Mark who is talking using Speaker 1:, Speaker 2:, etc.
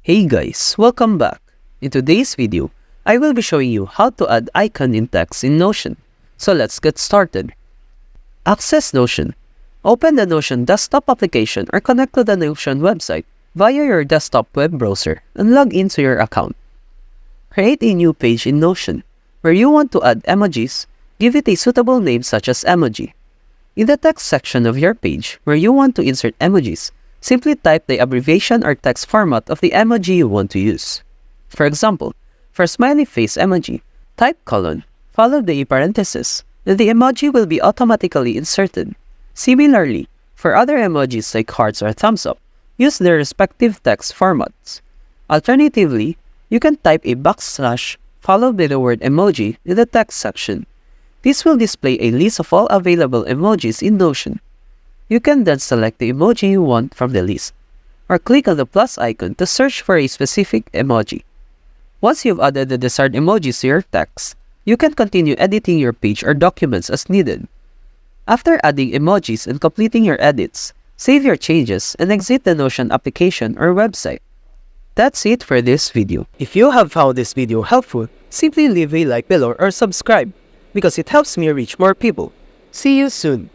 Speaker 1: Hey guys, welcome back. In today's video, I will be showing you how to add icon in text in Notion. So let's get started. Access Notion. Open the Notion desktop application or connect to the Notion website via your desktop web browser and log into your account. Create a new page in Notion. Where you want to add emojis, give it a suitable name such as Emoji. In the text section of your page where you want to insert emojis, simply type the abbreviation or text format of the emoji you want to use. For example, for smiley face emoji, type colon, followed by a parenthesis, and the emoji will be automatically inserted. Similarly, for other emojis like hearts or thumbs up, use their respective text formats. Alternatively, you can type a backslash followed by the word emoji in the text section. This will display a list of all available emojis in Notion. You can then select the emoji you want from the list, or click on the plus icon to search for a specific emoji. Once you've added the desired emojis to your text, you can continue editing your page or documents as needed. After adding emojis and completing your edits, save your changes and exit the Notion application or website. That's it for this video. If you have found this video helpful, simply leave a like below or subscribe, because it helps me reach more people. See you soon!